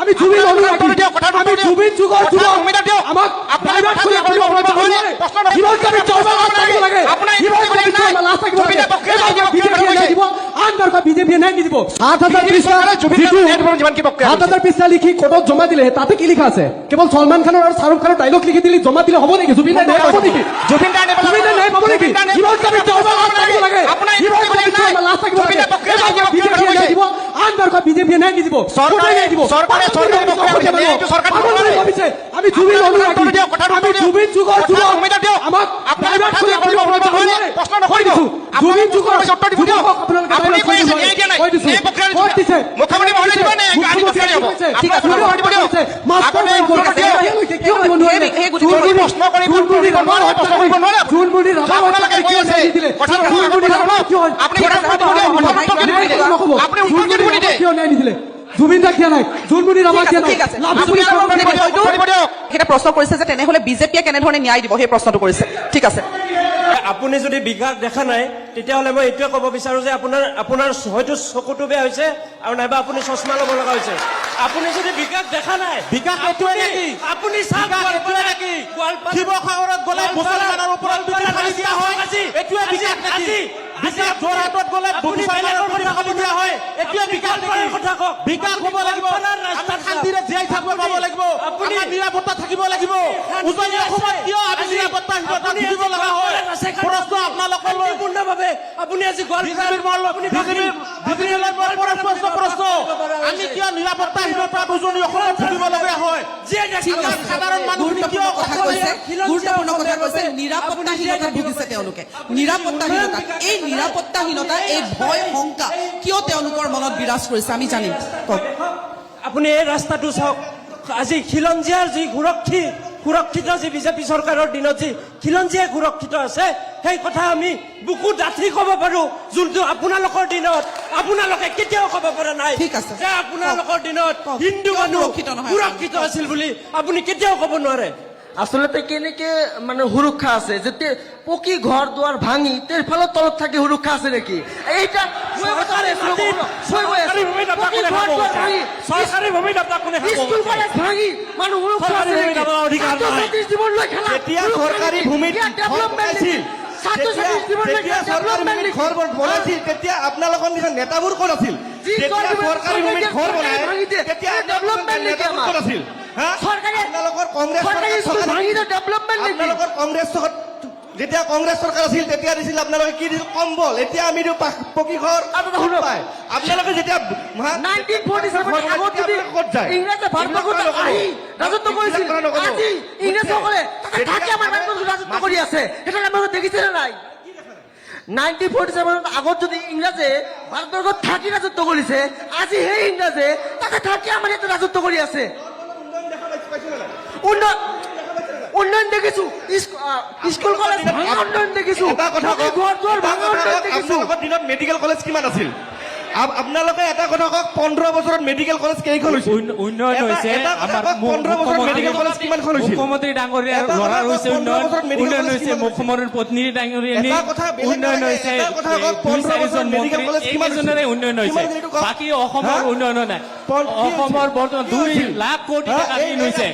আমি জুবিন অনুৰাগী আমি জুবিন যুগৰ যুৱক আমাক প্ৰাইভেট খুলি আপুনি অপৰাধ কৰিলে জীৱন কামি চৰকাৰ লাজ থাকিব লাগে জীৱন কামি চৰকাৰ লাজ থাকিব লাগে বিজেপিয়ে দিব আনবাৰকা বিজেপিয়ে নাই নিদিব ৭,০০০ পৃষ্ঠা লিখি কোৰ্টত জমা দিলে তাতে কি লিখা আছে কেৱল সলমান খানৰ আৰু শাহৰুখ খানৰ ডাইলগ লিখি দিলে জমা দিলে হ'ব নেকি জুবিন নাই পাব নেকি জুবিন নাই পাব নেকি জীৱন কামি চৰকাৰ লাজ থাকিব লাগে জীৱন কামি চৰকাৰ লাজ থাকিব লাগে বিজেপিয়ে নাই দিব আনবাৰকা বিজেপিয়ে নাই নিদিব চৰকাৰে নাই দিব আমি জুবিন অনুৰাগী আমি জুবিন যুগৰ যুৱক আমাক প্ৰাইভেট খুলি আপুনি অপৰাধ কৰিলে কৈ দিছো জুবিন যুগৰ যুৱক আপোনালোকে মুখ্যমন্ত্ৰী মহোদয় দিব নে ঠিক আছে জুবিন দা কিয় নাই জুনমুনি ৰাভা কিয় নাই এটা প্ৰশ্ন কৰিছে যে তেনেহলে বিজেপিয়ে কেনেধৰণে ন্যায় দিব সেই প্ৰশ্নটো কৰিছে ঠিক আছে আপুনি যদি বিকাশ দেখা নাই তেতিয়াহ'লে মই এইটোৱে ক'ব বিচাৰো যে আপোনাৰ হয়তো চকুটো বেয়া হৈছে আৰু নাইবা আপুনি চশমা ল'ব লগা হৈছে আপুনি যদি বিকাশ দেখা নাই বিকাশ এইটোৱে নেকি আপুনি এইটোৱে নেকি শিৱসাগৰত গ'লে মুছলমানৰ ওপৰত বিজেপি ফালি দিয়া হয় এইটোৱে বিকাশ নেকি বিকাশ যোৰহাটত গ'লে মুছলমানৰ ওপৰত ফালি দিয়া হয় এইটোৱে বিকাশ নেকি কথা কওক বিকাশ হ'ব লাগিব আমি শান্তিৰে জীয়াই থাকিব পাব লাগিব আমি নিৰাপত্তা থাকিব লাগিব উজনি অসমত কিয় আমি নিৰাপত্তাহীনতা ভুগিব লগা হয় প্ৰশ্ন আপোনালোকলৈ সম্পূৰ্ণভাৱে আপুনি আজি প্ৰশ্ন আমি কিয় নিৰাপত্তাহীনতা উজনি অসমত ভুগিবলগীয়া হয় সাধাৰণ মানুহখিনি কিয় কথা কৈছে গুৰুত্বপূৰ্ণ কথা কৈছে নিৰাপত্তাহীনতা ভুগিছে তেওঁলোকে নিৰাপত্তাহীনতা এই নিৰাপত্তাহীনতা এই ভয় শংকা কিয় তেওঁলোকৰ মনত বিৰাজ কৰিছে আমি জানিম কওক আপুনি এই ৰাস্তাটো চাওক আজি খিলঞ্জীয়াৰ যি সুৰক্ষিত যি বিজেপি চৰকাৰৰ দিনত যি খিলঞ্জীয়া সুৰক্ষিত আছে সেই কথা আমি বুকু ডাঠি ক'ব পাৰো যোনটো আপোনালোকৰ দিনত আপোনালোকে কেতিয়াও ক'ব পৰা নাই যে আপোনালোকৰ দিনত হিন্দু মানুহ সুৰক্ষিত আছিল বুলি আপুনি কেতিয়াও ক'ব নোৱাৰে আসলে কেনেকে মানে সুরক্ষা আছে যে পকি ঘর দুয়ার ভাঙি তের ফলত তলত থাকে সুরক্ষা আছে নাকি এইটা সরকারি ভূমিত স্কুল কলেজ ভাঙি মানুষ সুরক্ষা আছে জীবন লৈ খেলা এতিয়া সরকারি ভূমিত ডেভেলপমেন্ট আছিল তেতিয়া আপোনালোকৰ নিচিনা নেতাবোৰ ক'ত আছিল সৰকাৰি ভূমিত ঘৰ বনাই তেতিয়া ডেভেলপমেন্ট আছিল আপোনালোকৰ কংগ্ৰেছ যেতিয়া কংগ্ৰেছ চৰকাৰ আছিল তেতিয়া দিছিল আপোনালোকে কি দিছিল কম্বল এতিয়া আমি দিওঁ পকী ঘৰ পায় আপোনালোকে যেতিয়া 1947 আগত যদি ইংৰাজে ভাৰতবৰ্ষত আহি ৰাজত্ব কৰিছিল আজি ইংৰাজসকলে তাকে আমাৰ ৰাজত্ব কৰি আছে এটা আমি দেখিছে নাই 1947 আগত যদি ইংৰাজে ভাৰতবৰ্ষত থাকি ৰাজত্ব কৰিছে আজি সেই ইংৰাজে তাকে থাকি আমাৰ ইয়াত ৰাজত্ব কৰি আছে উন্নয়ন দেখিছো স্কুল কলেজ ভাঙা উন্নয়ন দেখিছো ঘৰ দুৱাৰ ভাঙা উন্নয়ন দেখিছো দিনত মেডিকেল কলেজ কিমান আছিল আপোনালোকে এটা কথা কওক 15 বছৰত মেডিকেল কলেজ কেইখন হৈছে উন্নয়ন হৈছে আমাৰ 15 বছৰত মেডিকেল কলেজ কিমানখন হৈছে মুখ্যমন্ত্ৰী ডাঙৰীয়াৰ ল'ৰা হৈছে উন্নয়ন হৈছে মুখ্যমন্ত্ৰীৰ পত্নী ডাঙৰীয়া উন্নয়ন হৈছে 15 মেডিকেল কলেজ কিমানজনেৰে উন্নয়ন হৈছে বাকী অসমৰ উন্নয়ন নাই অসমৰ বৰ্তমান 2 লাখ কোটি টকা ঋণ হৈছে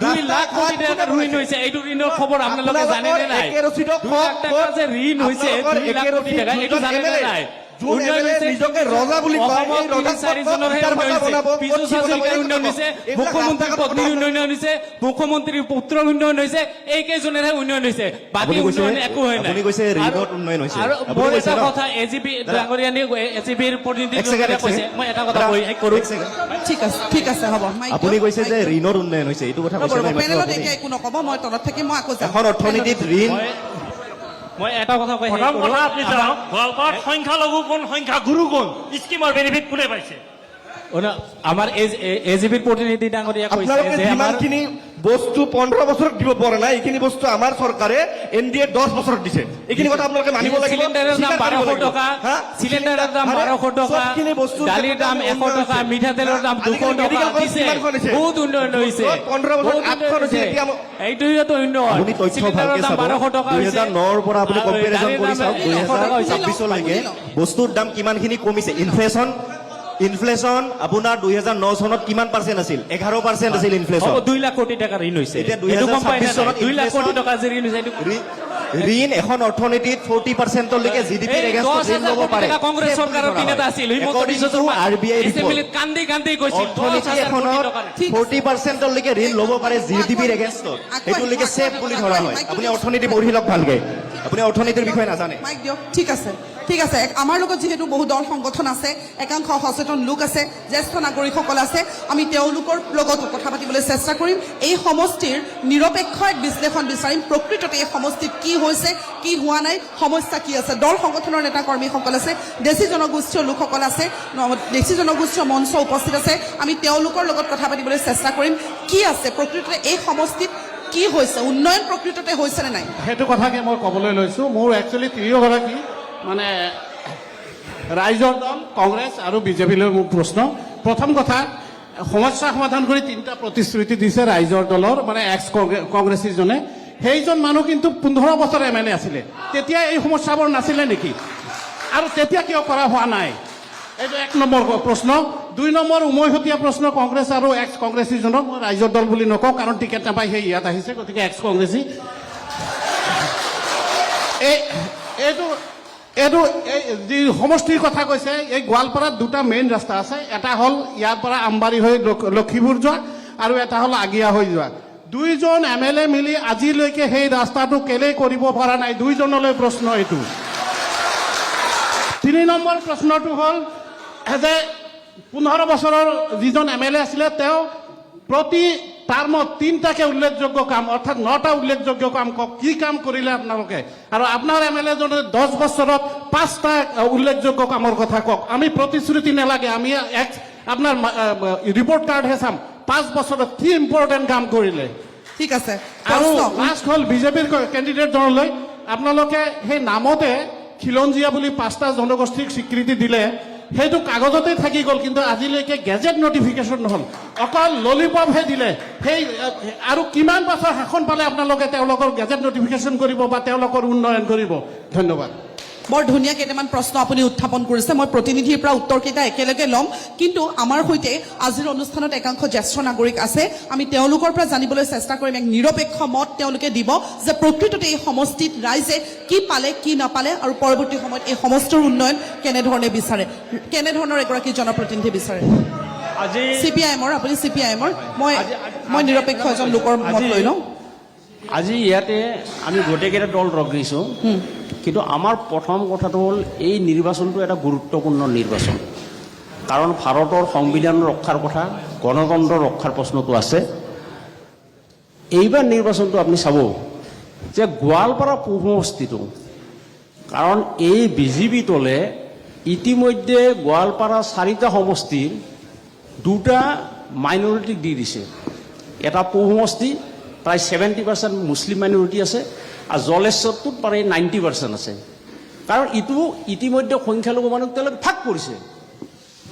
2 লাখ কোটি টকা ঋণ হৈছে এইটো ঋণৰ খবৰ আপোনালোকে জানে নে নাই 2 লাখ টকা যে ঋণ হৈছে 2 লাখ কোটি টকা এইটো জানে নে নাই নিজকে ৰজা বুলি কয় এই ৰজা উন্নয়ন হৈছে মুখ্যমন্ত্ৰীৰ পত্নীৰ উন্নয়ন হৈছে মুখ্যমন্ত্ৰীৰ পুত্ৰৰ উন্নয়ন হৈছে এইকেইজনেৰে উন্নয়ন হৈছে বাকী উন্নয়ন একো হয় নাই আৰু মোৰ এটা কথা এজিপি ডাঙৰীয়ানী এজিপিৰ প্ৰতিনিধি কৈছে মই এটা কথা কৰো ঠিক আছে হ'ব আপুনি কৈছে যে ঋণৰ উন্নয়ন হৈছে এইটো কথা কৈছে পেনেলত এতিয়া একো নক'ব মই তলত থাকি মই আকৌ যাম এখন অৰ্থনীতিত ঋণ মই এটা কথা কৈ আপনি জানো গোৱালপাৰাত সংখ্যালঘু কোন সংখ্যাগুৰু কোন স্কিমৰ বেনিফিট কোনে পাইছে আমাৰ এজিপিৰ প্ৰতিনিধি ডাঙৰীয়া কৈছে যে যিমানখিনি বস্তু 15 বছৰত দিব পৰা নাই এইখিনি বস্তু আমাৰ চৰকাৰে এনডিএ 10 বছৰত দিছে এইখিনি কথা আপোনালোকে মানিব লাগিব সিলিণ্ডাৰৰ দাম 1200 টকা সিলিণ্ডাৰৰ দাম 1200 টকা দালিৰ দাম 100 টকা মিঠাতেলৰ দাম 200 টকা দিছে বহুত উন্নয়ন হৈছে 15 বছৰত 8খন হৈছে এতিয়া এইটোৱেতো উন্নয়ন আপুনি তথ্য ভালকে চাব 2009 ৰ পৰা আপুনি কম্পেৰিজন কৰি চাওক 2026 লৈকে বস্তুৰ দাম কিমানখিনি কমিছে ইনফ্লেশ্যন ইনফ্লেশ্যন আপোনাৰ 2009 চনত কিমান পাৰ্চেণ্ট আছিল? 11% আছিল ইনফ্লেশ্যন। 2 লাখ কোটি টকা ঋণ হৈছে। এতিয়া এইটো গম পাই 2026 চনত 2 লাখ কোটি টকা যে ঋণ হৈছে এইটো ঋণ এখন অৰ্থনীতিত 40%লৈকে জিডিপিৰ এগেইনষ্টত ঋণ ল'ব পাৰে। কংগ্ৰেছ চৰকাৰৰ দিনতে আছিল। RBI এছেম্বলিত কান্দি কান্দি কৈছিল অৰ্থনীতি 10,000 কোটি এখনত টকা 40%লৈকে ঋণ ল'ব পাৰে জিডিপিৰ এগেইনষ্টত। সেইটোলৈকে ছেফ বুলি ধৰা হয়। আপুনি অৰ্থনীতি পঢ়ি লওক ভালকে, আপুনি অৰ্থনীতিৰ বিষয়ে নাজানে। মাইক দিয়ক। ঠিক আছে, ঠিক আছে। আমাৰ লগত যিহেতু বহু দল সংগঠন আছে, একাংশ সচেতন লোক আছে, জ্যেষ্ঠ নাগৰিকসকল আছে, আমি তেওঁলোকৰ লগত কথা পাতিবলৈ চেষ্টা কৰিম। এই সমষ্টিৰ নিৰপেক্ষ এক বিশ্লেষণ বিচাৰিম। প্ৰকৃততে এই সমষ্টিত কি হৈছে, কি হোৱা নাই, সমস্যা কি আছে। দল সংগঠনৰ নেতা কৰ্মীসকল আছে, দেশী জনগোষ্ঠীয় লোকসকল আছে, দেশী জনগোষ্ঠীয় মঞ্চ উপস্থিত আছে। আমি তেওঁলোকৰ লগত কথা পাতিবলৈ চেষ্টা কৰিম। কি আছে প্ৰকৃততে এই সমষ্টিত, কি হৈছে, উন্নয়ন প্ৰকৃততে হৈছে নে নাই? সেইটো কথাকে মই ক'বলৈ লৈছোঁ। মোৰ একচুৱেলি তিনিওগৰাকী মানে ৰাইজৰ দল, কংগ্ৰেছ আৰু বিজেপিলৈ মোৰ প্ৰশ্ন। প্ৰথম কথা, সমস্যা সমাধান কৰি 3টা প্ৰতিশ্ৰুতি দিছে ৰাইজৰ দলৰ, মানে এক্স কংগ্ৰেছীজনে। সেইজন মানুহ কিন্তু 15 বছৰ MLA আছিলে। তেতিয়া এই সমস্যাবোৰ নাছিলে নেকি? আৰু তেতিয়া কিয় কৰা হোৱা নাই? এইটো 1 নম্বৰ প্ৰশ্ন। 2 নম্বৰ উমৈহতীয়া প্ৰশ্ন কংগ্ৰেছ আৰু এক্স কংগ্ৰেছীজনক। মই ৰাইজৰ দল বুলি নকওঁ, কাৰণ টিকেট নাপাই সেই ইয়াত আহিছে, গতিকে এক্স কংগ্ৰেছী। এইটো এই যি সমষ্টিৰ কথা কৈছে, এই গোৱালপাৰাত 2টা মেইন ৰাস্তা আছে। এটা হ'ল ইয়াৰ পৰা আমবাৰী হৈ লক্ষীপুৰ যোৱা, আৰু এটা হ'ল আগিয়া হৈ যোৱা। 2জন MLA মিলি আজিলৈকে সেই ৰাস্তাটো কেলেই কৰিব পৰা নাই? 2জনলৈ প্ৰশ্ন এইটো। 3 নম্বৰ প্ৰশ্নটো হ'ল যে 15 বছৰৰ যিজন MLA আছিলে, তেওঁ প্ৰতি টাৰ্মত 3টাকে উল্লেখযোগ্য কাম, অৰ্থাৎ 9টা উল্লেখযোগ্য কাম কওক। কি কাম কৰিলে আপোনালোকে? আৰু আপোনাৰ MLA জনে 10 বছৰত 5টা উল্লেখযোগ্য কামৰ কথা কওক। আমি প্ৰতিশ্ৰুতি নালাগে, আমি আপোনাৰ ৰিপৰ্ট কাৰ্ডহে চাম। 5 বছৰত কি ইম্পৰ্টেণ্ট কাম কৰিলে? ঠিক আছে। আৰু প্ৰশ্ন। লাষ্ট হ'ল বিজেপিৰ কেণ্ডিডেটজনলৈ, আপোনালোকে সেই নামতে খিলঞ্জীয়া বুলি 5টা জনগোষ্ঠীক স্বীকৃতি দিলে। সেইটো কাগজতে থাকি গ'ল, কিন্তু আজিলৈকে গেজেট নটিফিকেশ্যন নহ'ল, অকল ললিপপহে দিলে। সেই আৰু কিমান বছৰ শাসন পালে আপোনালোকে তেওঁলোকৰ গেজেট নটিফিকেশ্যন কৰিব বা তেওঁলোকৰ উন্নয়ন কৰিব? ধন্যবাদ। বৰ ধুনীয়া কেইটামান প্ৰশ্ন আপুনি উত্থাপন কৰিছে। মই প্ৰতিনিধিৰ পৰা উত্তৰকেইটা একেলগে ল'ম, কিন্তু আমাৰ সৈতে আজিৰ অনুষ্ঠানত একাংশ জ্যেষ্ঠ নাগৰিক আছে। আমি তেওঁলোকৰ পৰা জানিবলৈ চেষ্টা কৰিম, এক নিৰপেক্ষ মত তেওঁলোকে দিব যে প্ৰকৃততে এই সমষ্টিত ৰাইজে কি পালে, কি নাপালে, আৰু পৰৱৰ্তী সময়ত এই সমষ্টিৰ উন্নয়ন কেনেধৰণে বিচাৰে, কেনেধৰণৰ এগৰাকী জনপ্ৰতিনিধি বিচাৰে। আজি CPIM-ৰ, আপুনি CPIM-ৰ, মই নিৰপেক্ষ এজন লোকৰ মত লৈ লওঁ। আজি ইয়াতে আমি গোটেইকেইটা দল লগ দিছোঁ, কিন্তু আমাৰ প্ৰথম কথাটো হ'ল এই নিৰ্বাচনটো এটা গুৰুত্বপূৰ্ণ নিৰ্বাচন। কাৰণ ভাৰতৰ সংবিধান ৰক্ষাৰ কথা, গণতন্ত্ৰ ৰক্ষাৰ প্ৰশ্নটো আছে। এইবাৰ নিৰ্বাচনটো আপুনি চাব যে গোৱালপাৰা পূব সমষ্টিটো, কাৰণ এই বিজেপি দলে ইতিমধ্যে গোৱালপাৰা 4টা সমষ্টিৰ 2টা মাইনৰিটিক দি দিছে। এটা পূব সমষ্টি, প্ৰায় 70% মুছলিম মাইনৰিটি আছে, আৰু জলেশ্বৰটোত প্ৰায় 90% আছে। কাৰণ ইটো ইতিমধ্যে সংখ্যালঘু মানুহ তেওঁলোকে ভাগ কৰিছে।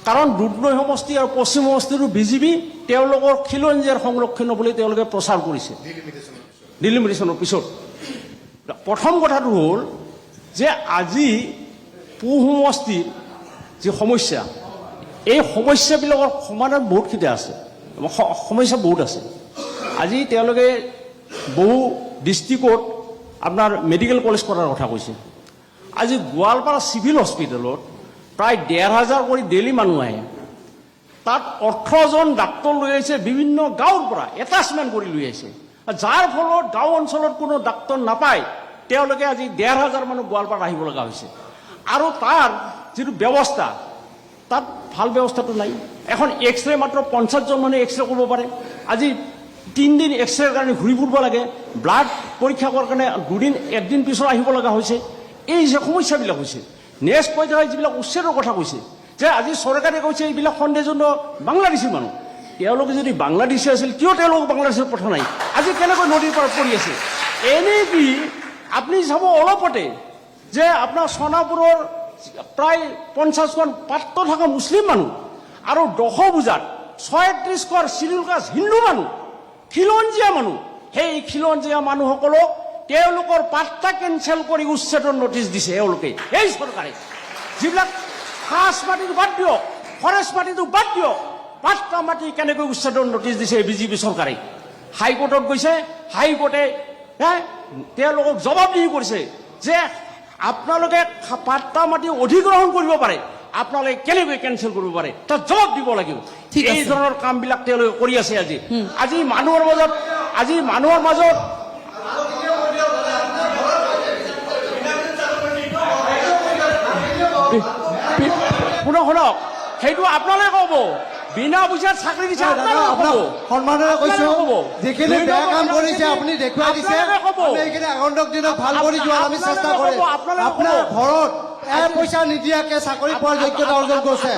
কাৰণ দুধনৈ সমষ্টি আৰু পশ্চিম সমষ্টিৰো বিজেপি তেওঁলোকৰ খিলঞ্জীয়াৰ সংৰক্ষণ বুলি তেওঁলোকে প্ৰচাৰ কৰিছে ডিলিমিটেশ্যনৰ পিছত। প্ৰথম কথাটো হ'ল যে আজি পূব সমষ্টিৰ যি সমস্যা, এই সমস্যাবিলাকৰ সমাধান বহুতখিনি আছে, সমস্যা বহুত আছে। আজি তেওঁলোকে বহু ডিষ্ট্ৰিক্টত আপোনাৰ মেডিকেল কলেজ কৰাৰ কথা কৈছে। আজি গোৱালপাৰা চিভিল হস্পিটেলত প্ৰায় 1,500 কৰি ডেইলি মানুহ আহে। তাত 18জন ডাক্তৰ লৈ আহিছে বিভিন্ন গাঁৱৰ পৰা, এটাচমেণ্ট কৰি লৈ আহিছে, যাৰ ফলত গাঁও অঞ্চলত কোনো ডাক্তৰ নাপায়। তেওঁলোকে আজি 1,500 মানুহ গোৱালপাৰাত আহিব লগা হৈছে। আৰু তাৰ যিটো ব্যৱস্থা, তাত ভাল ব্যৱস্থাটো নাই। এখন এক্সৰে মাত্ৰ 50জন মানুহে এক্সৰে কৰিব পাৰে। আজি 3 দিন এক্সৰেৰ কাৰণে ঘূৰি ফুৰিব লাগে, ব্লাড পৰীক্ষা কৰাৰ কাৰণে 1 দিন পিছত আহিব লগা হৈছে। এই যে সমস্যাবিলাক হৈছে, নেক্সট পৰ্যায়ত যিবিলাক উচ্ছেদৰ কথা কৈছে, যে আজি চৰকাৰে কৈছে এইবিলাক সন্দেহজনক বাংলাদেশী মানুহ। তেওঁলোকে যদি বাংলাদেশী আছিল, কিয় তেওঁলোকক বাংলাদেশত পঠা নাই? আজি কেনেকৈ নদীৰ পাৰত পৰি আছে? এনেই কি আপুনি চাব অলপতে যে আপোনাৰ সোণাপুৰৰ প্ৰায় 50খন পাত্ৰ থকা মুছলিম মানুহ, আৰু 10 বজাত 36 ঘৰ চিডিউল কাষ্ট হিন্দু মানুহ, খিলঞ্জীয়া মানুহ, সেই খিলঞ্জীয়া মানুহসকলক তেওঁলোকৰ পাত্তা কেঞ্চেল কৰি উচ্ছেদৰ নটিচ দিছে এওঁলোকে, এই চৰকাৰে। যিবিলাক সাজ মাটিৰ বাদ দিয়ক, ফৰেষ্ট মাটিটো বাদ দিয়ক, পাট্টা মাটি কেনেকৈ উচ্ছেদৰ নটিচ দিছে বিজেপি চৰকাৰে। হাইকোৰ্টত গৈছে, হাইকোৰ্টে তেওঁলোকক জবাবদিহি কৰিছে যে আপোনালোকে পাট্টা মাটি অধিগ্ৰহণ কৰিব পাৰে, আপোনালোকে কেনেকৈ কেঞ্চেল কৰিব পাৰে, তাত জবাব দিব লাগিব। ঠিক আছে। এই ধৰণৰ কামবিলাক তেওঁলোকে কৰি আছে। আজি মানুহৰ মাজত শুনক, সেইটো আপোনালোকে ক'ব, বিনা পইচাত চাকৰি দিছে আপোনালোকে ক'ব। সন্মানেৰে কৈছো, যিখিনি দুই বেয়া কাম নম্বৰ কৰিছে আপুনি দেখুৱাই দিছে, আপোনালোকে ক'ব। আমি এইখিনি আগন্তুক দিনত ভাল কৰি যোৱাৰ আমি চেষ্টা কৰিম। আপোনালোকে ক'ব। আপোনাৰ ঘৰত পইচা নিদিয়াকে চাকৰি পোৱাৰ যোগ্যতা অৰ্জন কৰিছে,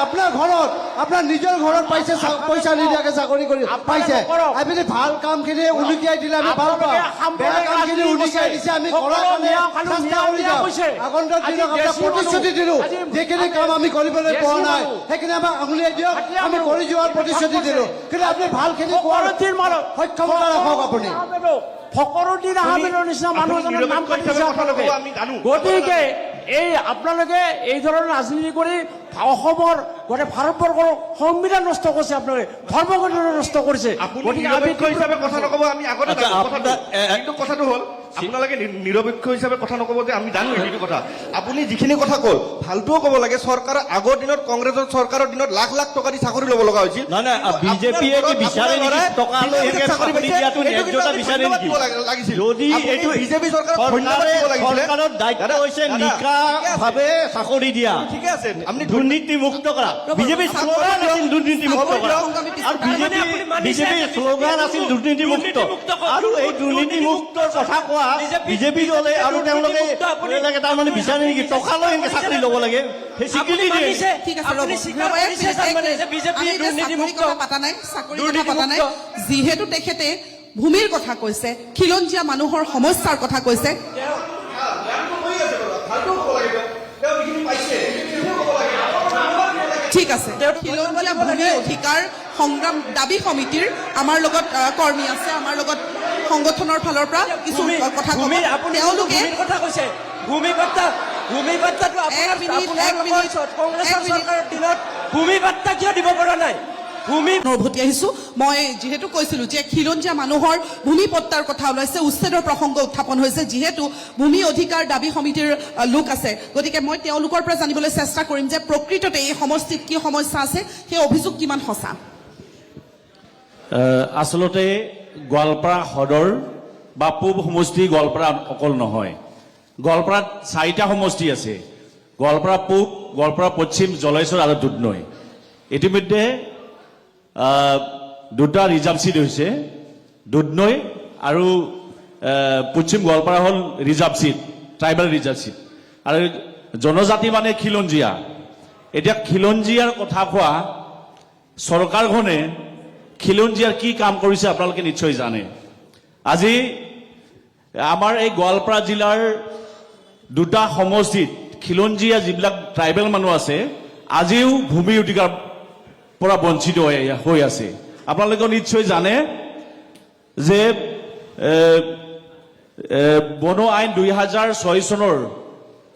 আপোনাৰ ঘৰত, আপোনাৰ নিজৰ ঘৰত পাইছে পইচা নিদিয়াকে চাকৰি কৰি পাইছে। আপুনি ভাল কামখিনি উলুকিয়াই দিলে আমি ভাল পাওঁ, বেয়া কামখিনি উলুকিয়াই দিছে আমি কৰাৰ কাৰণে চেষ্টা কৰি যাওঁ। আগন্তুক দিনত আপোনাক প্ৰতিশ্ৰুতি দিলো, যিখিনি কাম আমি কৰিবলৈ পোৱা নাই সেইখিনি আমাক আঙুলিয়াই দিয়ক, আমি কৰি যোৱাৰ প্ৰতিশ্ৰুতি দিলো। কিন্তু আপুনি ভালখিনি কোৱাৰ সক্ষমতা ৰাখক। আপুনি ফকৰুদ্দিন আহমেদৰ নিচিনা মানুহ এজনৰ নাম কাটিছে আপোনালোকে। আমি জানো। গতিকে আপোনালোকে এই ধৰণৰ ৰাজনীতি কৰি অসমৰ গোটেই ভাৰতবৰ্ষৰ সংবিধান নষ্ট কৰিছে, আপোনালোকে ধৰ্মগ্ৰন্থ নষ্ট কৰিছে। আপুনি গতিকে নিৰপেক্ষ হিচাপে কথা নক'ব, আমি আগতে জানো কথাটো। কিন্তু কথাটো হ'ল আপোনালোকে নিৰপেক্ষ হিচাপে কথা নক'ব যে আমি জানো এইটো কথা। আপুনি যিখিনি কথা ক'ল ভালটোও ক'ব লাগে। চৰকাৰে আগৰ দিনত কংগ্ৰেছৰ চৰকাৰৰ দিনত লাখ লাখ টকা দি চাকৰি ল'ব লগা হৈছিল। বিজেপিয়ে কি বিচাৰে নেকি টকা লৈ এনেকে চাকৰি দিয়াটো ন্যায্যতা বিচাৰে নেকি? যদি এইটো বিজেপি চৰকাৰৰ চৰকাৰৰ দায়িত্ব হৈছে নিকাভাৱে চাকৰি দিয়া, ঠিকে আছে, আপুনি দুৰ্নীতিমুক্ত কৰা। বিজেপিৰ শ্লোগান আছিল দুৰ্নীতিমুক্ত কৰা, আৰু বিজেপিৰ শ্লোগান আছিল দুৰ্নীতিমুক্ত। আৰু এই দুৰ্নীতিমুক্তৰ কথা কোৱা বিজেপি দলে আৰু তেওঁলোকে তাৰমানে বিচাৰে নেকি টকা লৈ এনেকে চাকৰি ল'ব লাগে? সেই স্বীকৃতি দিয়ে। ঠিক আছে, ৰ'ব। আমি এতিয়া চাকৰিৰ কথা পাতা নাই, চাকৰিৰ কথা পাতা নাই। যিহেতু তেখেতে ভূমিৰ কথা কৈছে, খিলঞ্জীয়া মানুহৰ সমস্যাৰ কথা কৈছে, ঠিক আছে। খিলঞ্জীয়া ভূমি অধিকাৰ সংগ্ৰাম দাবী সমিতিৰ আমাৰ লগত কৰ্মী আছে, আমাৰ লগত সংগঠনৰ ফালৰ পৰা কিছু কথা ক'ব। তেওঁলোকে কথা কৈছে ভূমি পাট্টাটো এক মিনিট, কংগ্ৰেছৰ চৰকাৰৰ দিনত ভূমি পাট্টা কিয় দিব পৰা নাই? উভতি আহিছো। মই যিহেতু কৈছিলো যে খিলঞ্জীয়া মানুহৰ ভূমি পট্টাৰ কথা ওলাইছে, উচ্ছেদৰ প্ৰসংগ উত্থাপন হৈছে। যিহেতু ভূমি অধিকাৰ দাবী সমিতিৰ লোক আছে, গতিকে মই তেওঁলোকৰ পৰা জানিবলৈ চেষ্টা কৰিম যে প্ৰকৃততে এই সমষ্টিত কি সমস্যা আছে, সেই অভিযোগ কিমান সঁচা। আচলতে গোৱালপাৰা সদৰ বা পূব সমষ্টি গোৱালপাৰা অকল নহয়, গোৱালপাৰাত 4টা সমষ্টি আছে। গোৱালপাৰা পূব, গোৱালপাৰা পশ্চিম, জলেশ্বৰ আৰু দুধনৈ। ইতিমধ্যে 2টা ৰিজাৰ্ভ চিট হৈছে, দুধনৈ আৰু পশ্চিম গোৱালপাৰা হ'ল reserve seat, tribal reserve seat. আৰু জনজাতি মানে খিলঞ্জীয়া। এতিয়া খিলঞ্জীয়াৰ কথা কোৱা চৰকাৰখনে খিলঞ্জীয়াৰ কি কাম কৰিছে আপোনালোকে নিশ্চয় জানে। আজি আমাৰ এই গোৱালপাৰা জিলাৰ 2টা সমষ্টিত খিলঞ্জীয়া যিবিলাক ট্ৰাইবেল মানুহ আছে আজিও ভূমি অধিকাৰ পৰা বঞ্চিত হৈ আছে। আপোনালোকে নিশ্চয় জানে যে বন আইন 2006 চনৰ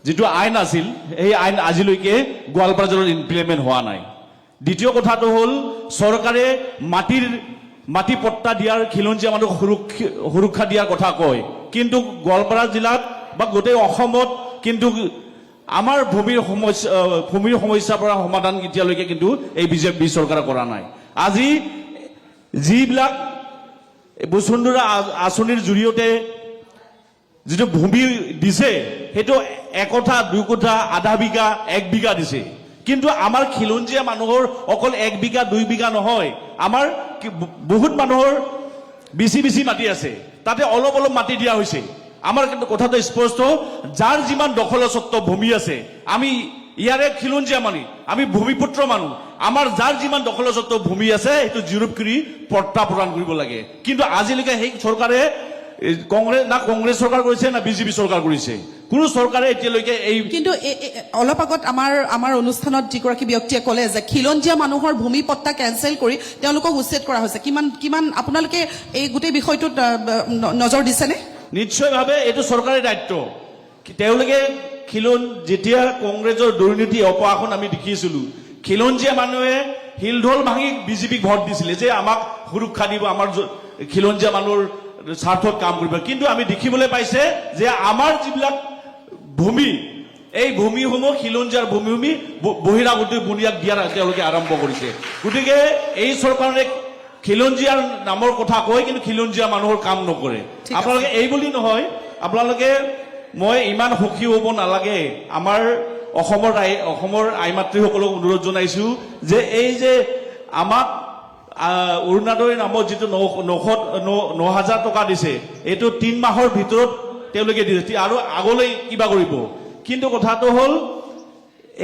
যিটো আইন আছিল, সেই আইন আজিলৈকে গোৱালপাৰা জিলাত ইমপ্লিমেণ্ট হোৱা নাই। দ্বিতীয় কথাটো হ'ল চৰকাৰে মাটি পট্টা দিয়াৰ, খিলঞ্জীয়া মানুহক সুৰক্ষা দিয়াৰ কথা কয়, কিন্তু গোৱালপাৰা জিলাত বা গোটেই অসমত কিন্তু আমাৰ ভূমিৰ সমস্যাৰ পৰা সমাধান এতিয়ালৈকে কিন্তু এই বিজেপি চৰকাৰে কৰা নাই। আজি যিবিলাক বসুন্ধৰা আঁচনিৰ জৰিয়তে যিটো ভূমি দিছে, সেইটো 1 কঠা 2 কঠা আধা বিঘা 1 বিঘা দিছে। কিন্তু আমাৰ খিলঞ্জীয়া মানুহৰ অকল 1 বিঘা 2 বিঘা নহয়, আমাৰ বহুত মানুহৰ বেছি মাটি আছে, তাতে অলপ মাটি দিয়া হৈছে। আমাৰ কিন্তু কথাটো স্পষ্ট, যাৰ যিমান দখলস্বত্ব ভূমি আছে, আমি ইয়াৰে খিলঞ্জীয়া মানুহ, আমি ভূমিপুত্ৰ মানুহ, আমাৰ যাৰ যিমান দখলস্বত্ব ভূমি আছে সেইটো জিৰোপ কৰি পট্টা প্ৰদান কৰিব লাগে। কিন্তু আজিলৈকে সেই চৰকাৰে কংগ্ৰেছ চৰকাৰ কৰিছে না বিজেপি চৰকাৰ কৰিছে, কোনো চৰকাৰে এতিয়ালৈকে এই কিন্তু অলপ আগত আমাৰ অনুষ্ঠানত যিগৰাকী ব্যক্তিয়ে ক'লে যে খিলঞ্জীয়া মানুহৰ ভূমি পট্টা কেঞ্চেল কৰি তেওঁলোকক উচ্ছেদ কৰা হৈছে। কিমান আপোনালোকে এই গোটেই বিষয়টোত নজৰ দিছেনে? নিশ্চয়ভাৱে এইটো চৰকাৰৰ দায়িত্ব। তেওঁলোকে যেতিয়া কংগ্ৰেছৰ দুৰ্নীতি অপৰাধ আমি দেখিছিলো, খিলঞ্জীয়া মানুহে শিলঢল ভাঙি বিজেপিক ভোট দিছিলে যে আমাক সুৰক্ষা দিব, আমাৰ খিলঞ্জীয়া মানুহৰ স্বাৰ্থত কাম কৰিব। কিন্তু আমি দেখিবলৈ পাইছে যে আমাৰ যিবিলাক ভূমি, এই ভূমিসমূহ খিলঞ্জীয়াৰ ভূমি বহিৰাগত বুনিয়াদ দিয়াৰ তেওঁলোকে আৰম্ভ কৰিছে। গতিকে এই চৰকাৰে খিলঞ্জীয়াৰ নামৰ কথা কয় কিন্তু খিলঞ্জীয়া মানুহৰ কাম নকৰে। আপোনালোকে এই বুলি নহয়, আপোনালোকে মই ইমান সুখী হ'ব নালাগে। আমাৰ অসমৰ আই মাতৃসকলক অনুৰোধ জনাইছো যে এই যে আমাক অৰুণোদয় নামত যিটো 9,000 টকা দিছে, এইটো 3 মাহৰ ভিতৰত তেওঁলোকে দিছে আৰু আগলৈ কিবা কৰিব। কিন্তু কথাটো হ'ল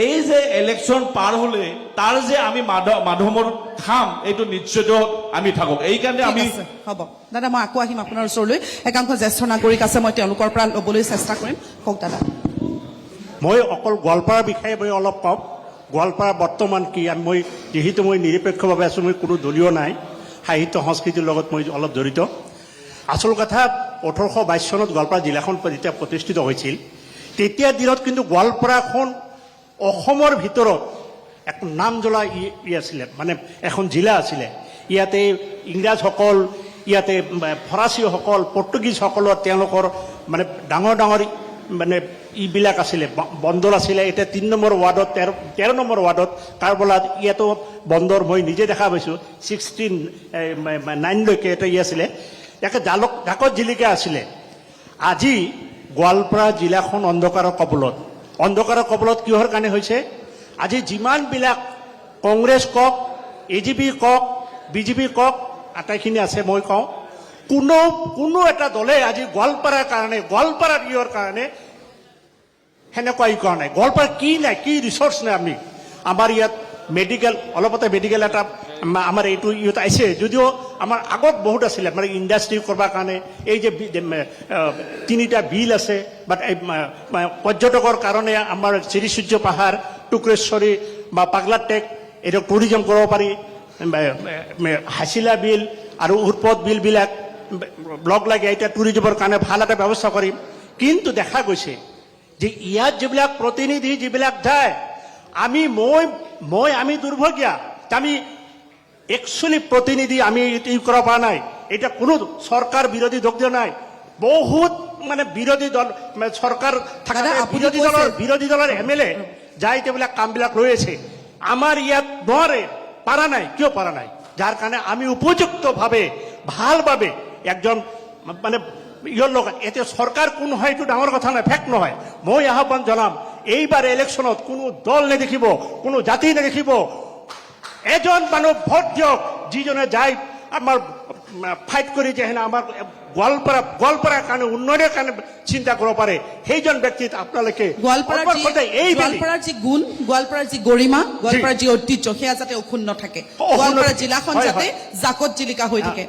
এই যে ইলেকশ্যন পাৰ হলে তাৰ যে আমি মাধমৰ খাম, এইটো নিশ্চয়ত আমি থাকক। এই কাৰণে আমি হ'ব দাদা, মই আকৌ আহিম আপোনাৰ ওচৰলৈ। একাংশ জ্যেষ্ঠ নাগৰিক আছে, মই তেওঁলোকৰ পৰা ল'বলৈ চেষ্টা কৰিম। কওক দাদা। মই অকল গোৱালপাৰাৰ বিষয়ে মই অলপ কওঁ। গোৱালপাৰা বৰ্তমান কি, মই যিহেতু মই নিৰপেক্ষভাৱে আছোঁ, মই কোনো দলীয় নাই, সাহিত্য সংস্কৃতিৰ লগত মই অলপ জড়িত। আচল কথা 1822 চনত গোৱালপাৰা জিলাখন যেতিয়া প্ৰতিষ্ঠিত হৈছিল, তেতিয়া দিনত কিন্তু গোৱালপাৰাখন অসমৰ ভিতৰত এক নাম জ্বলা আছিলে, মানে এখন জিলা আছিলে। ইয়াতে ইংৰাজসকল, ইয়াতে ফৰাচীসকল, পৰ্তুগীজসকলৰ তেওঁলোকৰ মানে ডাঙৰ ডাঙৰ মানে ইবিলাক আছিলে, বন্দৰ আছিলে। এতিয়া 3 নম্বৰ ৱাৰ্ডত 13 নম্বৰ ৱাৰ্ডত কাৰবলাত ইয়াতো বন্দৰ মই নিজে দেখা পাইছোঁ। 1609লৈকে এটা আছিলে, ইয়াকে ডাকত জিলিকা আছিলে। আজি গোৱালপাৰা জিলাখন অন্ধকাৰৰ কবলত কিহৰ কাৰণে হৈছে? আজি যিমানবিলাক কংগ্ৰেছ কওক, AGP কওক, BJP কওক, আটাইখিনি আছে, মই কওঁ কোনো এটা দলে আজি গোৱালপাৰাৰ কাৰণে, গোৱালপাৰাৰ ইয়ৰ কাৰণে সেনেকুৱা ই কৰা নাই। গোৱালপাৰাৰ কি নাই, কি ৰিচৰ্চ নাই। আমাৰ ইয়াত মেডিকেল, অলপতে মেডিকেল এটা আমাৰ এইটো ইয়াত আহিছে, যদিও আমাৰ আগত বহুত আছিলে। মানে ইণ্ডাষ্ট্ৰি কৰিবৰ কাৰণে এই যে 3টা বিল আছে, বাট পৰ্যটকৰ কাৰণে আমাৰ শ্ৰীসূৰ্য পাহাৰ, টুক্ৰেশ্বৰী বা পাগলাটেক, এইটো টুৰিজম কৰিব পাৰি। হাছিলা বিল আৰু উৎপদ বিলবিলাক ব্লক লাগে, এতিয়া টুৰিজমৰ কাৰণে ভাল এটা ব্যৱস্থা কৰিম। কিন্তু দেখা গৈছে যে ইয়াত যিবিলাক প্ৰতিনিধি যিবিলাক যায়, আমি দুৰ্ভগীয়া। আমি একচুৱেলি প্ৰতিনিধি আমি ই কৰিব পৰা নাই। এতিয়া কোনো চৰকাৰ বিৰোধী দক্ষ নাই, বহুত মানে বিৰোধী দল, চৰকাৰ থকা বিৰোধী দলৰ MLA যাই তেওঁবিলাক কামবিলাক লৈ আছে। আমাৰ ইয়াত পাৰা নাই। কিয় পাৰা নাই? যাৰ কাৰণে আমি উপযুক্তভাৱে ভালভাৱে একজন মানে ইয়াৰ লগত, এতিয়া চৰকাৰ কোন হয় এইটো ডাঙৰ কথা নাই, ফেক্ট নহয়। মই আহ্বান জনাম, এইবাৰ ইলেকশ্যনত কোনো দল নেদেখিব, কোনো জাতি নেদেখিব, এজন মানুহ ভোট দিয়ক যিজনে যায় আমাৰ ফাইট কৰি যে আমাৰ গোৱালপাৰাৰ কাৰণে উন্নয়নৰ কাৰণে চিন্তা কৰিব পাৰে, সেইজন ব্যক্তিত আপোনালোকে গোৱালপাৰাৰ যি গুণ, গোৱালপাৰাৰ যি গৰিমা, গোৱালপাৰাৰ যি ঐতিহ্য, সেয়া যাতে অক্ষুণ্ণ থাকে। গোৱালপাৰা জিলাখন যাতে জাকত জিলিকা হৈ থাকে।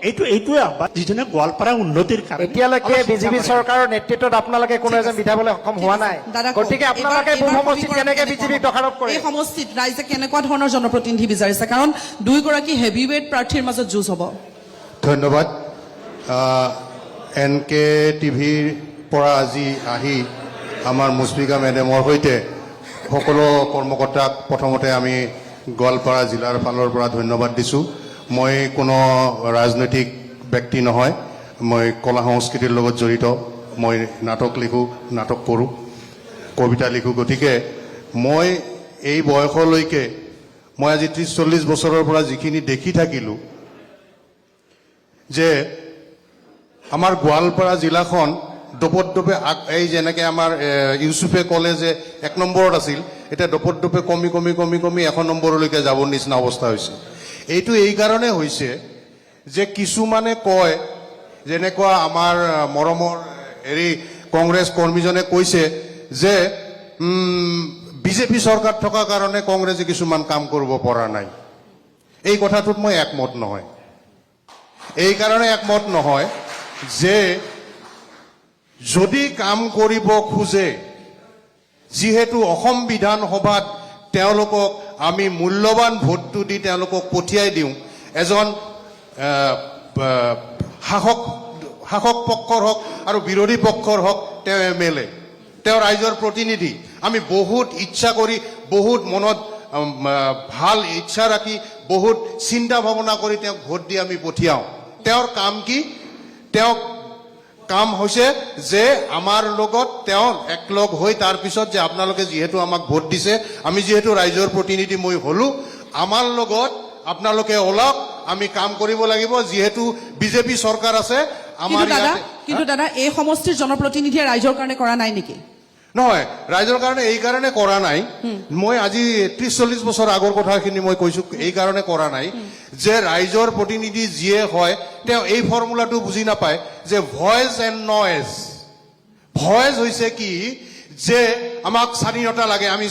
এইটোৱে আহ্বান, যিজনে গোৱালপাৰা উন্নতিৰ কাৰণে। এতিয়ালৈকে BJP চৰকাৰৰ নেতৃত্বত আপোনালোকে কোনো এজন বিধাবলৈ সক্ষম হোৱা নাই, গতিকে আপোনালোকে বহু সমষ্টিত কেনেকে BJP দোষাৰোপ কৰে? এই সমষ্টিত ৰাইজে কেনেকুৱা ধৰণৰ জনপ্ৰতিনিধি বিচাৰিছে? কাৰণ 2গৰাকী হেভিৱেইট প্ৰাৰ্থীৰ মাজত যুঁজ হ'ব। ধন্যবাদ। NK টিভিৰ পৰা আজি আহি আমাৰ মুস্ফিকা মেডামৰ সৈতে সকলো কৰ্মকৰ্তাক প্ৰথমতে আমি গোৱালপাৰা জিলাৰ ফালৰ পৰা ধন্যবাদ দিছোঁ। মই কোনো ৰাজনৈতিক ব্যক্তি নহয়, মই কলা সংস্কৃতিৰ লগত জড়িত। মই নাটক লিখোঁ, নাটক পঢ়োঁ, কবিতা লিখোঁ। গতিকে মই এই বয়সলৈকে মই আজি 30-40 বছৰৰ পৰা যিখিনি দেখি থাকিলোঁ যে আমাৰ গোৱালপাৰা জিলাখন দোপতদোপে এই যেনেকৈ আমাৰ ইউচুফে ক'লে যে 1 নম্বৰত আছিল, এতিয়া দোপতদোপে কমি 1 নম্বৰলৈকে যাব নিচিনা অৱস্থা হৈছে। এইটো এই কাৰণে হৈছে যে কিছুমানে কয়, যেনেকুৱা আমাৰ মৰমৰ কংগ্ৰেছ কৰ্মীজনে কৈছে যে BJP চৰকাৰ থকাৰ কাৰণে কংগ্ৰেছে কিছুমান কাম কৰিব পৰা নাই। এই কথাটোত মই একমত নহয়। এই কাৰণে একমত নহয় যে যদি কাম কৰিব খোজে, যিহেতু অসম বিধানসভাত তেওঁলোকক আমি মূল্যৱান ভোটটো দি তেওঁলোকক পঠিয়াই দিওঁ, এজন শাসক পক্ষৰ হওক আৰু বিৰোধী পক্ষৰ হওক তেওঁ MLA, তেওঁ ৰাইজৰ প্ৰতিনিধি। আমি বহুত ইচ্ছা কৰি, বহুত মনত ভাল ইচ্ছা ৰাখি বহুত চিন্তা ভাৱনা কৰি তেওঁক ভোট দি আমি পঠিয়াওঁ তেওঁৰ কাম কি তেওঁক কাম হৈছে যে আমাৰ লগত তেওঁ একলগ হৈ তাৰ পিছত যে আপোনালোকে যিহেতু আমাক ভোট দিছে আমি যিহেতু ৰাইজৰ প্ৰতিনিধি মই হলো আমাৰ লগত আপোনালোকে ওলাওক আমি কাম কৰিব লাগিব যিহেতু বিজেপি চৰকাৰ আছে আমাৰ কিন্তু দাদা এই সমষ্টিৰ জনপ্ৰতিনিধিয়ে ৰাইজৰ কাৰণে কৰা নাই নেকি নহয় ৰাইজৰ কাৰণে এই কাৰণে কৰা নাই মই আজি 30-40 বছৰ আগৰ কথাখিনি মই কৈছো এই কাৰণে কৰা নাই যে ৰাইজৰ প্ৰতিনিধি যিয়ে হয় তেওঁ এই ফৰ্মুলাটো বুজি নাপায় যে ভয়েস এণ্ড নয়েজ ভয়েস হৈছে কি যে আমাক স্বাধীনতা লাগে আমি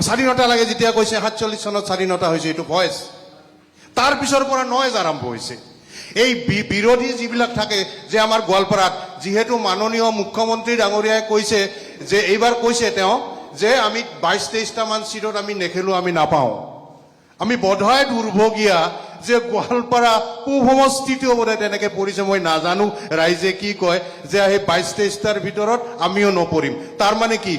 স্বাধীনতা লাগে যেতিয়া কৈছে 47 চনত স্বাধীনতা হৈছে এইটো ভয়েস তাৰ পিছৰ পৰা নয়েজ আৰম্ভ হৈছে এই বিৰোধী যিবিলাক থাকে যে আমাৰ গোৱালপাৰাত যেহেতু মাননীয় মুখ্যমন্ত্ৰী ডাঙৰীয়াই কৈছে যে এইবাৰ কৈছে তেওঁ যে আমি 22-23টা মান সিটত আমি নেখেলো আমি নাপাওঁ আমি বোধহয় দুৰ্ভগীয়া যে গোৱালপাৰা পূব সমষ্টিটো বোধহয় তেনেকে পৰিছে মই নাজানো ৰাইজে কি কয় যে সেই 22-23টাৰ ভিতৰত আমিও নপৰিম তাৰ মানে কি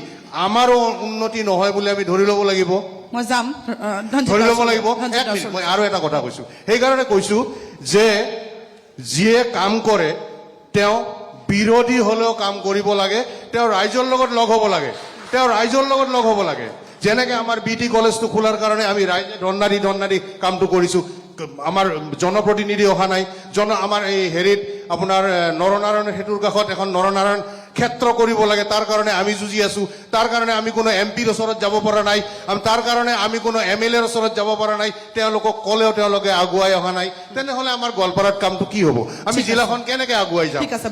আমাৰো উন্নতি নহয় বুলি আমি ধৰি ল'ব লাগিব মই যাম ধৰি ল'ব লাগিব মই আৰু এটা কথা কৈছো সেইকাৰণে কৈছো যে যিয়ে কাম কৰে তেওঁ বিৰোধী হলেও কাম কৰিব লাগে তেওঁ ৰাইজৰ লগত লগ হ'ব লাগে যেনেকে আমাৰ বিটি কলেজটো খোলাৰ কাৰণে আমি ৰাইজে ধন্যাদি কামটো কৰিছো আমাৰ জনপ্ৰতিনিধি অহা নাই আমাৰ এই হেৰিত আপোনাৰ নৰনাৰায়ণ সেতুৰ কাষত এখন নৰনাৰায়ণ ক্ষেত্ৰ কৰিব লাগে তাৰ কাৰণে আমি যুঁজি আছো তাৰ কাৰণে আমি কোনো এমপিৰ ওচৰত যাব পৰা নাই তাৰ কাৰণে আমি কোনো এমএলএৰ ওচৰত যাব পৰা নাই তেওঁলোকক কলেও তেওঁলোকে আগুৱাই অহা নাই তেনেহলে আমাৰ গোৱালপাৰাত কামটো কি হ'ব আমি জিলাখন কেনেকে আগুৱাই যাম ঠিক আছে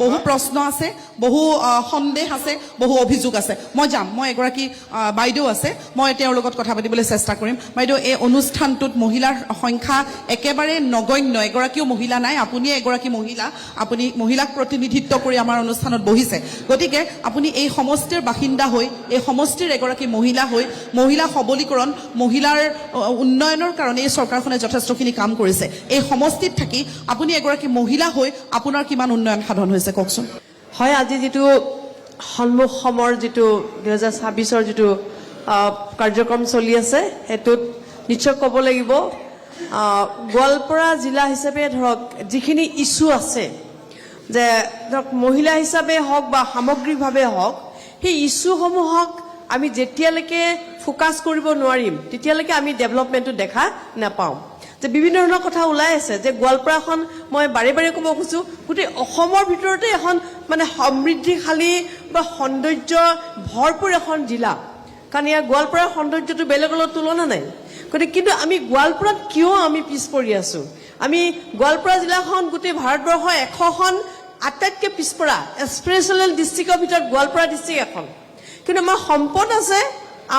বহু প্ৰশ্ন আছে বহু সন্দেহ আছে বহু অভিযোগ আছে মই যাম মই এগৰাকী বাইদেউ আছে মই তেওঁৰ লগত কথা পাতিবলৈ চেষ্টা কৰিম বাইদেউ এই অনুষ্ঠানটোত মহিলাৰ সংখ্যা একেবাৰে নগণ্য এগৰাকীও মহিলা নাই আপুনি এগৰাকী মহিলা আপুনি মহিলাক প্ৰতিনিধিত্ব কৰি আমাৰ অনুষ্ঠানত বহিছে গতিকে আপুনি এই সমষ্টিৰ বাসিন্দা হৈ এই সমষ্টিৰ এগৰাকী মহিলা হৈ মহিলা সবলীকৰণ মহিলাৰ উন্নয়নৰ কাৰণে এই চৰকাৰখনে যথেষ্টখিনি কাম কৰিছে এই সমষ্টিত থাকি আপুনি এগৰাকী মহিলা হৈ আপোনাৰ কিমান উন্নয়ন সাধন হৈছে কওকচোন হয় আজি যিটো সন্মুখ সমৰ যিটো 2026ৰ যিটো কাৰ্যক্ৰম চলি আছে সেইটোত নিশ্চয় ক'ব লাগিব গোৱালপাৰা জিলা হিচাপে ধৰক যিখিনি ইছ্যু আছে যে ধৰক মহিলা হিচাপে হওক বা সামগ্ৰিকভাৱে হওক সেই ইছ্যুসমূহক আমি যেতিয়ালৈকে ফোকাছ কৰিব নোৱাৰিম তেতিয়ালৈকে আমি ডেভেলপমেণ্টটো দেখা নাপাওঁ যে বিভিন্ন ধৰণৰ কথা ওলাই আছে যে গোৱালপাৰাখন মই বাৰে বাৰে ক'ব খুজিছোঁ গোটেই অসমৰ ভিতৰতে এখন মানে সমৃদ্ধিশালী বা সৌন্দৰ্য ভৰপূৰ এখন জিলা কাৰণ ইয়াৰ গোৱালপাৰাৰ সৌন্দৰ্যটো বেলেগৰ লগত তুলনা নাই গতিকে কিন্তু আমি গোৱালপাৰাত কিয় আমি পিছ পৰি আছোঁ আমি গোৱালপাৰা জিলাখন গোটেই ভাৰতবৰ্ষৰ 100খন আটাইতকৈ পিছপৰা এছপিৰেশ্যনেল ডিষ্ট্ৰিক্টৰ ভিতৰত গোৱালপাৰা ডিষ্ট্ৰিক্ট এখন কিন্তু আমাৰ সম্পদ আছে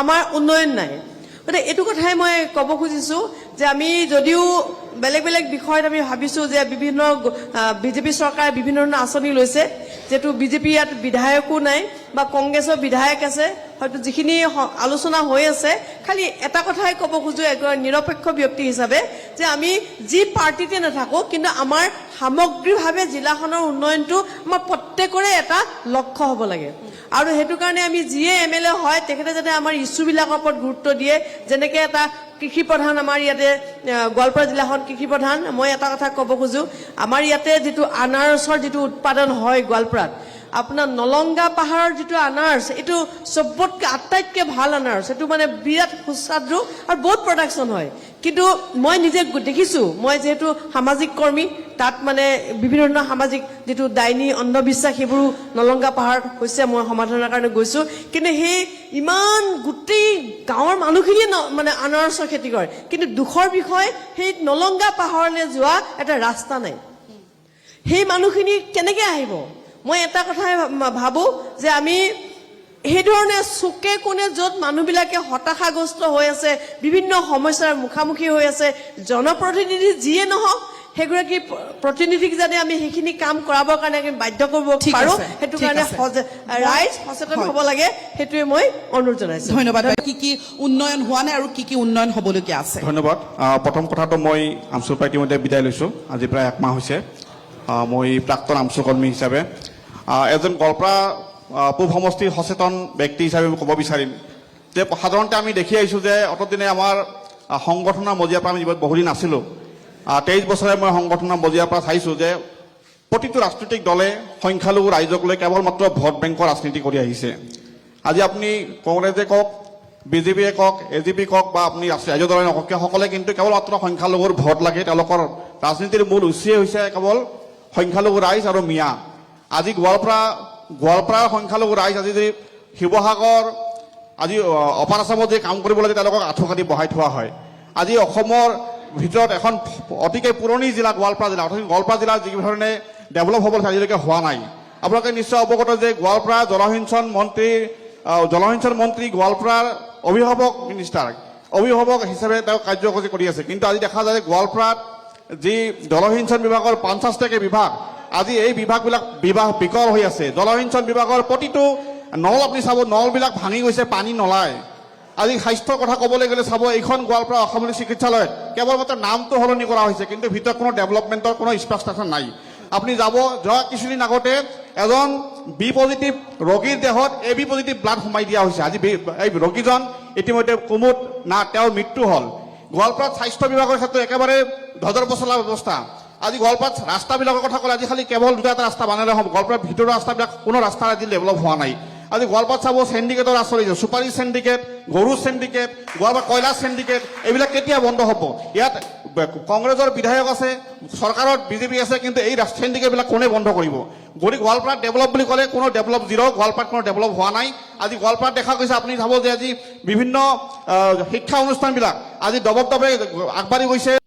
আমাৰ উন্নয়ন নাই গতিকে এইটো কথাই মই ক'ব খুজিছোঁ যে আমি যদিও বেলেগ বেলেগ বিষয়ত আমি ভাবিছোঁ যে বিভিন্ন বিজেপি চৰকাৰে বিভিন্ন ধৰণৰ আঁচনি লৈছে যেহেতু বিজেপি ইয়াত বিধায়কো নাই বা কংগ্ৰেছৰ বিধায়ক আছে হয়তো যিখিনি আলোচনা হৈ আছে খালি এটা কথাই ক'ব খোজো এগৰাকী নিৰপেক্ষ ব্যক্তি হিচাপে যে আমি যি পাৰ্টিতে নাথাকোঁ কিন্তু আমাৰ সামগ্ৰিকভাৱে জিলাখনৰ উন্নয়নটো আমাৰ প্ৰত্যেকৰে এটা লক্ষ্য হ'ব লাগে আৰু সেইটো কাৰণে আমি যিয়ে এমএলএ হয় তেখেতে যাতে আমাৰ ইছ্যুবিলাকৰ ওপৰত গুৰুত্ব দিয়ে যেনেকৈ এটা কৃষি প্ৰধান আমাৰ ইয়াতে গোৱালপাৰা জিলাখন কৃষি প্ৰধান মই এটা কথা ক'ব খোজো আমাৰ ইয়াতে যিটো আনাৰসৰ যিটো উৎপাদন হয় গোৱালপাৰাত আপোনাৰ নলংগা পাহাৰৰ যিটো আনাৰস এইটো চবতকৈ আটাইতকৈ ভাল আনাৰস এইটো মানে বিৰাট সুস্বাদু আৰু বহুত প্ৰডাকশ্যন হয় কিন্তু মই নিজে দেখিছোঁ মই যিহেতু সামাজিক কৰ্মী তাত মানে বিভিন্ন ধৰণৰ সামাজিক যিটো ডাইনী অন্ধবিশ্বাস সেইবোৰো নলংগা পাহাৰত হৈছে মই সমাধানৰ কাৰণে গৈছোঁ কিন্তু সেই ইমান গোটেই গাঁৱৰ মানুহখিনিয়ে মানে আনাৰসৰ খেতি কৰে কিন্তু দুখৰ বিষয় সেই নলংগা পাহাৰলৈ যোৱা এটা ৰাস্তা নাই সেই মানুহখিনি কেনেকৈ আহিব মই এটা কথাই ভাবোঁ যে আমি সেইধৰণে চুকে কোণে য'ত মানুহবিলাকে হতাশাগ্ৰস্ত হৈ আছে বিভিন্ন সমস্যাৰ মুখামুখি হৈ আছে জনপ্ৰতিনিধি যিয়ে নহওক সেইগৰাকী প্ৰতিনিধিক যাতে আমি সেইখিনি কাম কৰাবৰ কাৰণে আমি বাধ্য কৰিব পাৰোঁ সেইটো কাৰণে ৰাইজ সচেতন হ'ব লাগে সেইটোৱে মই অনুৰোধ জনাইছোঁ ধন্যবাদ কি কি উন্নয়ন হোৱা নাই আৰু কি কি উন্নয়ন হ'বলগীয়া আছে ধন্যবাদ প্ৰথম কথাটো মই আমচুৰ পৰা ইতিমধ্যে বিদায় লৈছোঁ আজি প্ৰায় 1 মাহ হৈছে মই প্ৰাক্তন আমচু কৰ্মী হিচাপে এজন গোৱালপাৰা পূব সমষ্টিৰ সচেতন ব্যক্তি হিচাপে ক'ব বিচাৰিম যে সাধাৰণতে আমি দেখি আহিছোঁ যে অতদিনে আমাৰ সংগঠনৰ মজিয়াৰ পৰা আমি বহুদিন আছিলোঁ 23 বছৰে মই সংগঠনৰ মজিয়াৰ পৰা চাইছোঁ যে প্ৰতিটো ৰাজনৈতিক দলে সংখ্যালঘু ৰাইজক লৈ কেৱল মাত্ৰ ভোট বেংকৰ ৰাজনীতি কৰি আহিছে আজি আপুনি কংগ্ৰেছে কওক বিজেপিয়ে কওক এজিপি কওক বা আপুনি ৰাজ্য দলে নকওক সকলে কিন্তু কেৱল মাত্ৰ সংখ্যালঘুৰ ভোট লাগে তেওঁলোকৰ ৰাজনীতিৰ মূল উৎসই হৈছে কেৱল সংখ্যালঘু ৰাইজ আৰু মিয়া আজি গোৱালপাৰাৰ সংখ্যালঘু ৰাইজ আজি যদি শিৱসাগৰ আজি অপাৰ আছামত যে কাম কৰিব লাগে তেওঁলোকক আঁঠুকাঠি বহাই থোৱা হয় আজি অসমৰ ভিতৰত এখন অতিকে পুৰণি জিলা গোৱালপাৰা জিলা অৰ্থাৎ গোৱালপাৰা জিলা যিধৰণে ডেভেলপ হ'ব লাগিছিল আজিলৈকে হোৱা নাই আপোনালোকে নিশ্চয় অৱগত যে গোৱালপাৰা জলসিঞ্চন মন্ত্ৰী গোৱালপাৰাৰ অভিভাৱক হিচাপে তেওঁ কাৰ্যসূচী কৰি আছে কিন্তু আজি দেখা যায় যে গোৱালপাৰাত যি জলসিঞ্চন বিভাগৰ 50টাকৈ বিভাগ আজি এই বিভাগবিলাক বিকল হৈ আছে জলসিঞ্চন বিভাগৰ প্ৰতিটো নল আপুনি চাব নলবিলাক ভাঙি গৈছে পানী নলায় আজি স্বাস্থ্যৰ কথা ক'বলৈ গ'লে চাব এইখন গোৱালপাৰা অসামৰিক চিকিৎসালয়ত কেৱল মাত্ৰ নামটো সলনি কৰা হৈছে কিন্তু ভিতৰত কোনো ডেভেলপমেণ্টৰ কোনো ইনফ্ৰাষ্ট্ৰাকচাৰ নাই আপুনি যাব যোৱা কিছুদিন আগতে এজন বি পজিটিভ ৰোগীৰ দেহত এবি পজিটিভ ব্লাড সোমাই দিয়া হৈছে আজি এই ৰোগীজন ইতিমধ্যে কুমুদ না তেওঁৰ মৃত্যু হ'ল গোৱালপাৰাত স্বাস্থ্য বিভাগৰ ক্ষেত্ৰত একেবাৰে ধজৰ পচলা ব্যৱস্থা আজি গোৱালপাৰাত ৰাস্তাবিলাকৰ কথা ক'লে আজি খালি কেৱল দুটা এটা ৰাস্তা বনালে হ'ব গোৱালপাৰাৰ ভিতৰৰ ৰাস্তাবিলাক কোনো ৰাস্তা আজি ডেভেলপ হোৱা নাই আজি গোৱালপাৰাত চাব চেণ্ডিকেটৰ ৰাস্তা চলিছে চুপাৰী চেণ্ডিকেট গৰু চেণ্ডিকেট গোৱালপাৰা কয়লা চেণ্ডিকেট এইবিলাক কেতিয়া বন্ধ হ'ব ইয়াত কংগ্ৰেছৰ বিধায়ক আছে চৰকাৰত বিজেপি আছে কিন্তু এই চেণ্ডিকেটবিলাক কোনে বন্ধ কৰিব গতিকে গোৱালপাৰাত ডেভেলপ বুলি ক'লে কোনো ডেভেলপ জিৰ' গোৱালপাৰাত কোনো ডেভেলপ হোৱা নাই আজি গোৱালপাৰাত দেখা গৈছে আপুনি চাব যে আজি বিভিন্ন শিক্ষা অনুষ্ঠানবিলাক আজি দবদবে আগবাঢ়ি গৈছে